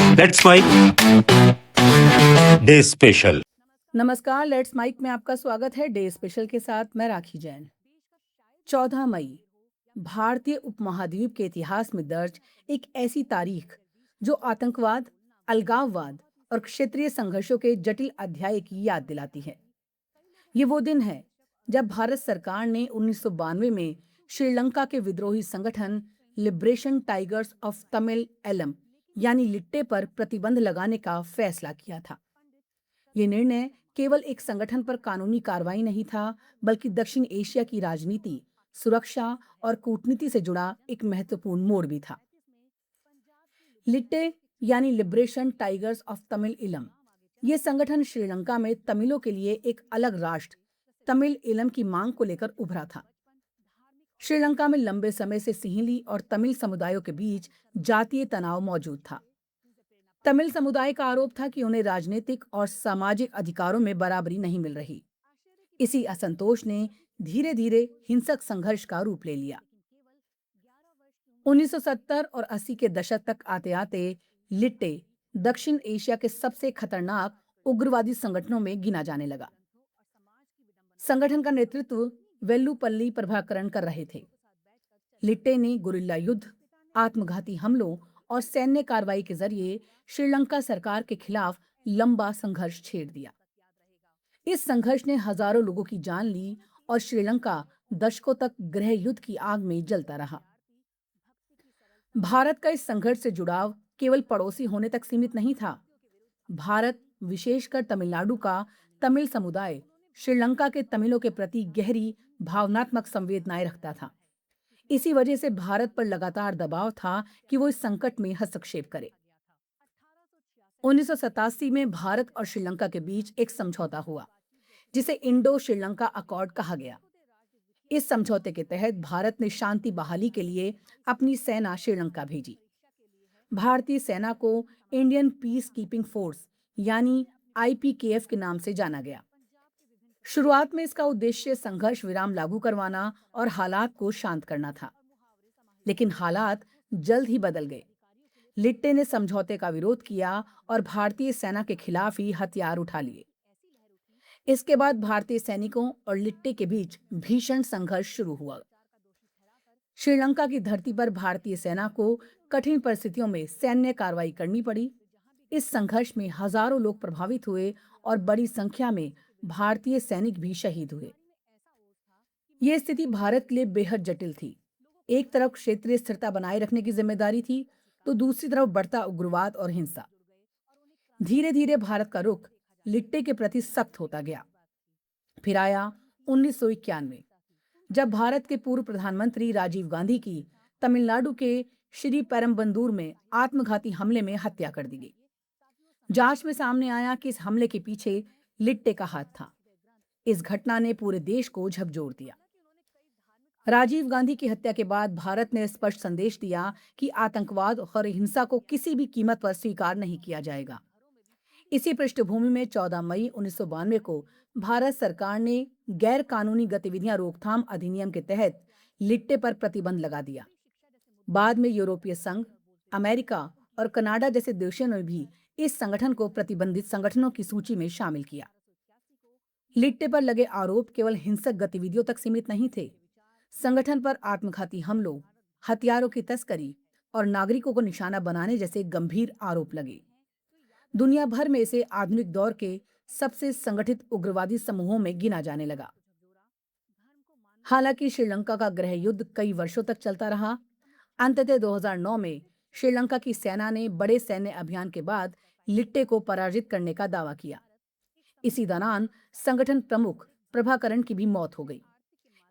Let's mic day special. नमस्कार, let's mic में आपका स्वागत है। डे स्पेशल के साथ मैं राखी जैन। 14 मई भारतीय उपमहाद्वीप के इतिहास में दर्ज एक ऐसी तारीख जो आतंकवाद, अलगाववाद और क्षेत्रीय संघर्षों के जटिल अध्याय की याद दिलाती है। ये वो दिन है जब भारत सरकार ने 1992 में श्रीलंका के विद्रोही संगठन liberation tigers of Tamil Eelam यानी लिट्टे पर प्रतिबंध लगाने का फैसला किया था। ये निर्णय केवल एक संगठन पर कानूनी कार्रवाई नहीं था, बल्कि दक्षिण एशिया की राजनीति, सुरक्षा और कूटनीति से जुड़ा एक महत्वपूर्ण मोड़ भी था। लिट्टे यानी लिबरेशन टाइगर्स ऑफ तमिल इलम, ये संगठन श्रीलंका में तमिलों के लिए एक अलग राष्ट्र तमिल इलम की मांग को लेकर उभरा था। श्रीलंका में लंबे समय से सिंहली और तमिल समुदायों के बीच जातीय तनाव मौजूद था। तमिल समुदाय का आरोप था कि उन्हें राजनीतिक और सामाजिक अधिकारों में बराबरी नहीं मिल रही। इसी असंतोष ने धीरे धीरे हिंसक संघर्ष का रूप ले लिया। 1970 और 80 के दशक तक आते आते लिट्टे दक्षिण एशिया के सबसे खतरनाक उग्रवादी संगठनों में गिना जाने लगा। संगठन का नेतृत्व वेल्लुपल्ली प्रभाकरण कर रहे थे। लिट्टे ने गुरिल्ला युद्ध, आत्मघाती हमलों और सैन्य कार्रवाई के जरिए श्रीलंका सरकार के खिलाफ लंबा संघर्ष छेड़ दिया। इस संघर्ष ने हजारों लोगों की जान ली और श्रीलंका दशकों तक गृह युद्ध की आग में जलता रहा। भारत का इस संघर्ष से जुड़ाव केवल पड़ोसी होने तक सीमित नहीं था। भारत, विशेषकर तमिलनाडु का तमिल समुदाय, श्रीलंका के तमिलों के प्रति गहरी भावनात्मक संवेदनाएं रखता था। इसी वजह से भारत पर लगातार दबाव था कि वो इस संकट में हस्तक्षेप करे। 1987 में भारत और श्रीलंका के बीच एक समझौता हुआ, जिसे इंडो श्रीलंका अकॉर्ड कहा गया। इस समझौते के तहत भारत ने शांति बहाली के लिए अपनी सेना श्रीलंका भेजी। भारतीय सेना को इंडियन पीस कीपिंग फोर्स यानी आईपीकेएफ के नाम से जाना गया। शुरुआत में इसका उद्देश्य संघर्ष विराम लागू करवाना और हालात को शांत करना था, लेकिन हालात जल्द ही बदल गए। लिट्टे ने समझौते का विरोध किया और भारतीय सेना के खिलाफ ही हथियार उठा लिए। इसके बाद भारतीय सैनिकों और लिट्टे के बीच भीषण संघर्ष शुरू हुआ। श्रीलंका की धरती पर भारतीय सेना को कठिन परिस्थितियों में सैन्य कार्रवाई करनी पड़ी। इस संघर्ष में हजारों लोग प्रभावित हुए और बड़ी संख्या में भारतीय सैनिक भी शहीद हुए। यह स्थिति भारत के लिए बेहद जटिल थी। एक तरफ क्षेत्रीय स्थिरता बनाए रखने की जिम्मेदारी थी, तो दूसरी तरफ बढ़ता उग्रवाद और हिंसा। धीरे धीरे भारत का रुख लिट्टे के प्रति सख्त होता गया। फिर आया 1991, जब भारत के पूर्व प्रधानमंत्री राजीव गांधी की तमिलनाडु के श्री पेरम्बदूर में आत्मघाती हमले में हत्या कर दी गई। जांच में सामने आया कि इस हमले के पीछे लिट्टे का हाथ था। इस घटना ने पूरे देश को झकझोर दिया। राजीव गांधी की हत्या के बाद भारत ने स्पष्ट संदेश दिया कि आतंकवाद और हिंसा को किसी भी कीमत पर स्वीकार नहीं किया जाएगा। इसी पृष्ठभूमि में 14 मई 1992 को भारत सरकार ने गैर कानूनी गतिविधियां रोकथाम अधिनियम के तहत लिट्टे पर प्रतिबंध लगा दिया। बाद में यूरोपीय संघ, अमेरिका और कनाडा जैसे देशों ने भी इस संगठन को प्रतिबंधित संगठनों की सूची में शामिल किया। लिट्टे पर लगे आरोप केवल हिंसक गतिविधियों तक सीमित नहीं थे। संगठन पर आत्मघाती हमलों, हथियारों की तस्करी और नागरिकों को निशाना बनाने जैसे गंभीर आरोप लगे। दुनिया भर में इसे आधुनिक दौर के सबसे संगठित उग्रवादी समूहों में गिना जाने लगा। हालांकि श्रीलंका का गृह युद्ध कई वर्षों तक चलता रहा। अंततः 2009 में श्रीलंका की सेना ने बड़े सैन्य अभियान के बाद लिट्टे को पराजित करने का दावा किया। इसी दौरान संगठन प्रमुख प्रभाकरण की भी मौत हो गई।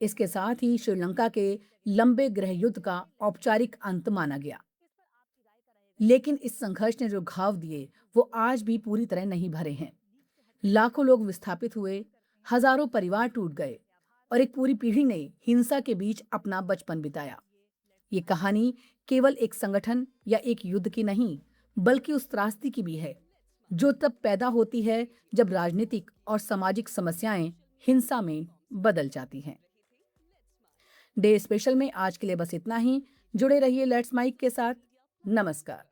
इसके साथ ही श्रीलंका के लंबे गृह युद्ध का औपचारिक अंत माना गया। लेकिन इस संघर्ष ने जो घाव दिए वो आज भी पूरी तरह नहीं भरे हैं। लाखों लोग विस्थापित हुए, हजारों परिवार टूट गए और एक पूरी पीढ़ी ने हिंसा के बीच अपना बचपन बिताया। ये कहानी केवल एक संगठन या एक युद्ध की नहीं, बल्कि उस त्रासदी की भी है जो तब पैदा होती है जब राजनीतिक और सामाजिक समस्याएं हिंसा में बदल जाती हैं। डे स्पेशल में आज के लिए बस इतना ही। जुड़े रहिए लेट्स माइक के साथ। नमस्कार।